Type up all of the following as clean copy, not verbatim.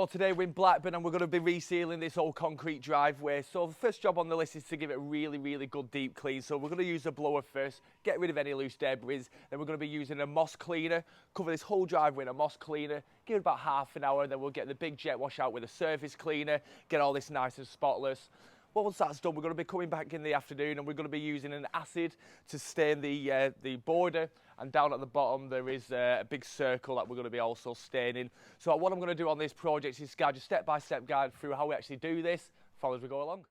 So today we're in Blackburn and we're going to be resealing this old concrete driveway. So the first job on the list is to give it a really good deep clean. So we're going to use a blower first, get rid of any loose debris. Then we're going to be using a moss cleaner, cover this whole driveway in a moss cleaner, give it about half an hour. Then we'll get the big jet wash out with a surface cleaner, get all this nice and spotless. Well, once that's done, we're going to be coming back in the afternoon and we're going to be using an acid to stain the border. And down at the bottom, there is a big circle that we're going to be also staining. So what I'm going to do on this project is guide you step-by-step guide through how we actually do this. Follow as we go along.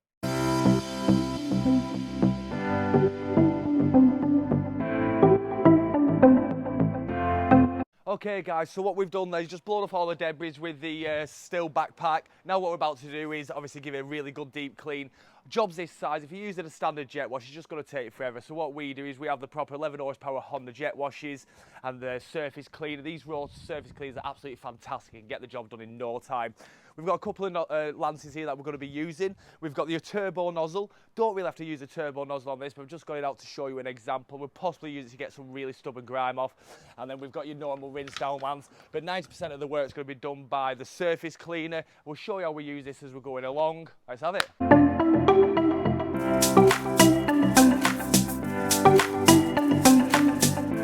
Okay guys, so what we've done there is just blown off all the debris with the steel backpack. Now what we're about to do is obviously give it a really good deep clean. Jobs this size, if you use it a standard jet wash, it's just going to take it forever. So what we do is we have the proper 11 horsepower Honda jet washes and the surface cleaner. These raw surface cleaners are absolutely fantastic and get the job done in no time. We've got a couple of lances here that we're going to be using. We've got the turbo nozzle. Don't really have to use a turbo nozzle on this, but I've just got it out to show you an example. We'll possibly use it to get some really stubborn grime off. And then we've got your normal rinse down ones. But 90% of the work is going to be done by the surface cleaner. We'll show you how we use this as we're going along. Let's have it.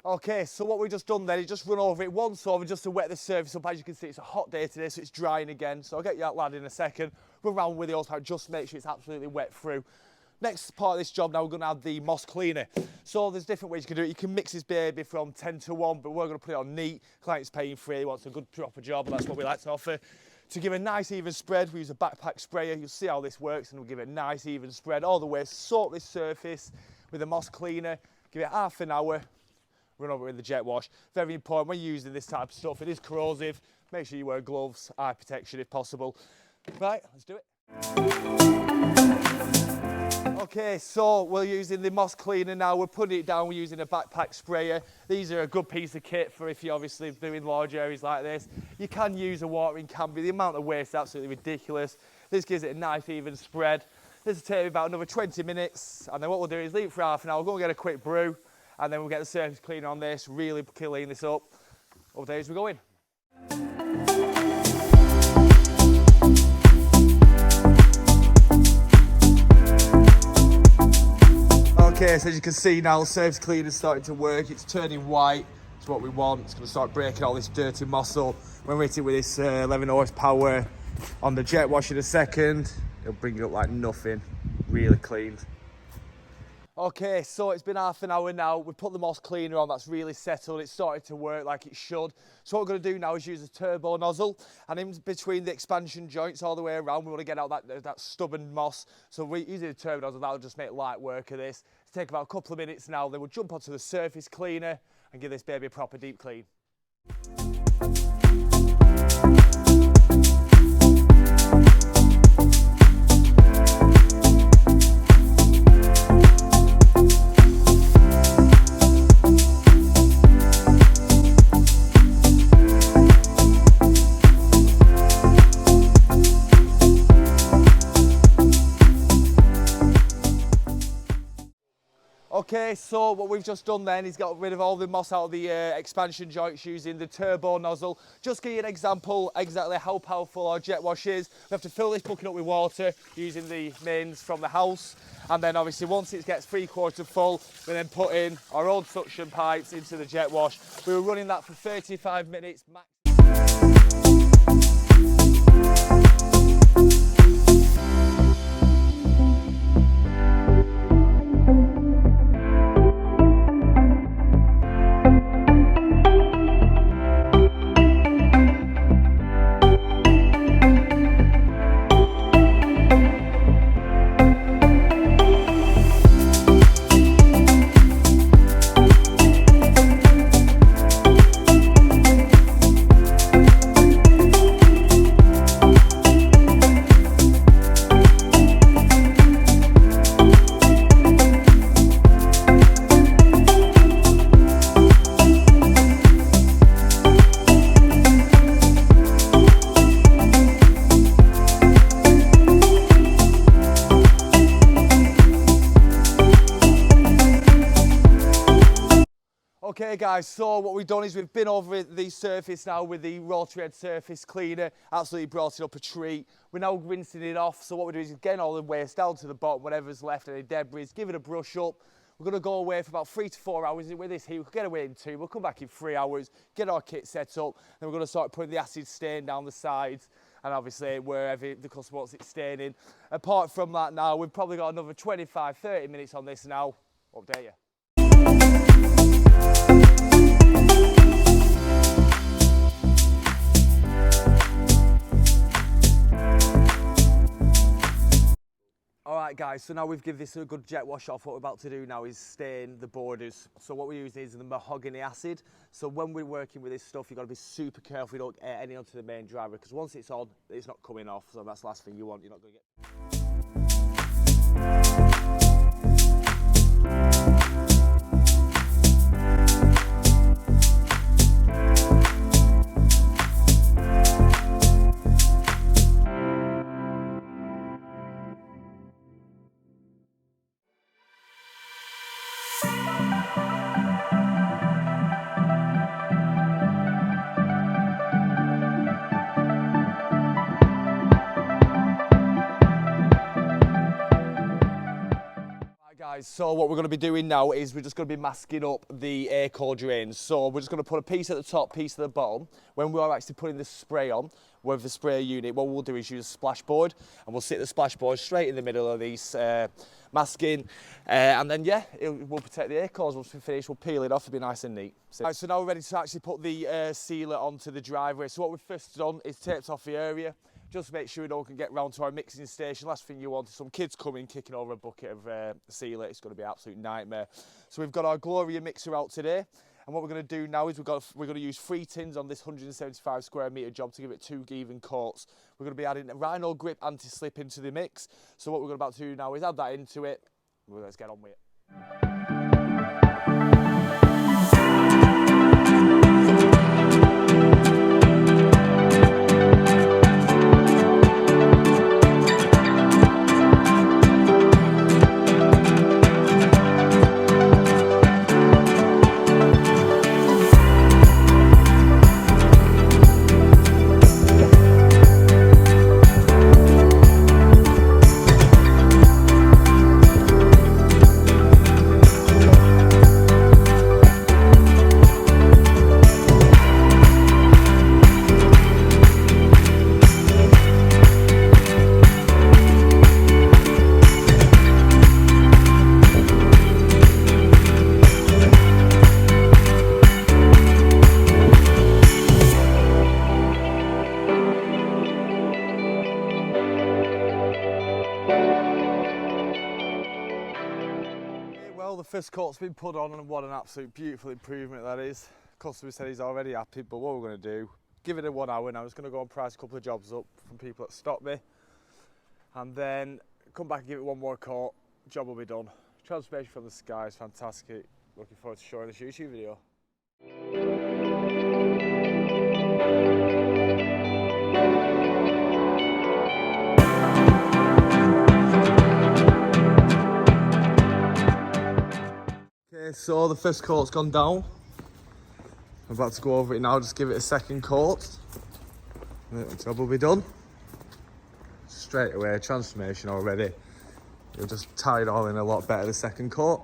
Okay, so what we've just done then is just run over it once over just to wet the surface up. As you can see, it's a hot day today, so it's drying again. So I'll get you out, lad, in a second. Run around with the horsepower, just make sure it's absolutely wet through. Next part of this job now, we're going to add the moss cleaner. So there's different ways you can do it. You can mix this baby from 10 to 1, but we're going to put it on neat. Client's paying free, he wants a good proper job, and that's what we like to offer. To give a nice even spread, we use a backpack sprayer. You'll see how this works, and we'll give it a nice even spread all the way. Soak this surface with a moss cleaner, give it half an hour, run over it with the jet wash. Very important when you're using this type of stuff, it is corrosive. Make sure you wear gloves, eye protection if possible. Right, let's do it. Okay, so we're using the moss cleaner now. We're putting it down, we're using a backpack sprayer. These are a good piece of kit for if you're obviously doing large areas like this. You can use a watering can, but the amount of waste is absolutely ridiculous. This gives it a nice even spread. This will take about another 20 minutes, and then what we'll do is leave it for half an hour, go and get a quick brew, and then we'll get the surface cleaner on this, really clean this up. All day as we go in. Okay, so as you can see now, the surface cleaner is starting to work. It's turning white. It's what we want. It's going to start breaking all this dirty muscle. When we hit it with this 11 horsepower on the jet wash in a second, it'll bring it up like nothing. Really cleaned. Okay, so it's been half an hour now. We've put the moss cleaner on, that's really settled. It's started to work like it should. So what we're going to do now is use a turbo nozzle, and in between the expansion joints all the way around, we want to get out that stubborn moss. So we're using a turbo nozzle, that'll just make light work of this. It'll take about a couple of minutes now, then we'll jump onto the surface cleaner and give this baby a proper deep clean. Okay, so what we've just done then is got rid of all the moss out of the expansion joints using the turbo nozzle. Just give you an example exactly how powerful our jet wash is. We have to fill this bucket up with water using the mains from the house, and then obviously once it gets 3/4 full, we then put in our old suction pipes into the jet wash. We were running that for 35 minutes max. Okay guys, so what we've done is we've been over the surface now with the rotary head surface cleaner, absolutely brought it up a treat. We're now rinsing it off, so what we're doing is getting all the waste down to the bottom, whatever's left, any debris, give it a brush up. We're going to go away for about 3 to 4 hours with this heat. We could get away in 2, we'll come back in 3 hours, get our kit set up, then we're going to start putting the acid stain down the sides and obviously wherever the customer wants it staining. Apart from that now, we've probably got another 25-30 minutes on this now. Update you. Alright guys, so now we've given this a good jet wash off. What we're about to do now is stain the borders. So what we're using is the mahogany acid. So when we're working with this stuff, you've got to be super careful you don't get any onto the main driver, because once it's on, it's not coming off. So that's the last thing you want. You're not going to get... Guys, so what we're going to be doing now is we're just going to be masking up the air core drains. So we're just going to put a piece at the top, piece at the bottom. When we are actually putting the spray on with the spray unit, what we'll do is use a splash board, and we'll sit the splash board straight in the middle of these masking, and then yeah, we'll protect the air cores. Once we finish, we'll peel it off. It'll be nice and neat. Right, so now we're ready to actually put the sealer onto the driveway. So what we've first done is taped off the area. Just to make sure we don't can get round to our mixing station. Last thing you want is some kids coming, kicking over a bucket of sealer. It's going to be an absolute nightmare. So we've got our Gloria mixer out today. And what we're going to do now is we're going to use 3 tins on this 175 square metre job to give it 2 even coats. We're going to be adding a Rhino Grip anti-slip into the mix. So what we're about to do now is add that into it. Well, let's get on with it. Well, the first coat's been put on, and what an absolute beautiful improvement that is. Customer said he's already happy, but what we're going to do, give it a 1 hour now. I'm just going to go and price a couple of jobs up from people that stop me, and then come back and give it 1 more coat. Job will be done. Transformation from the sky is fantastic. Looking forward to showing this YouTube video. Okay, so the first coat's gone down. I'm about to go over it now, just give it a second coat. The job will be done. Straight away, transformation already. You'll just tie it all in a lot better the second coat.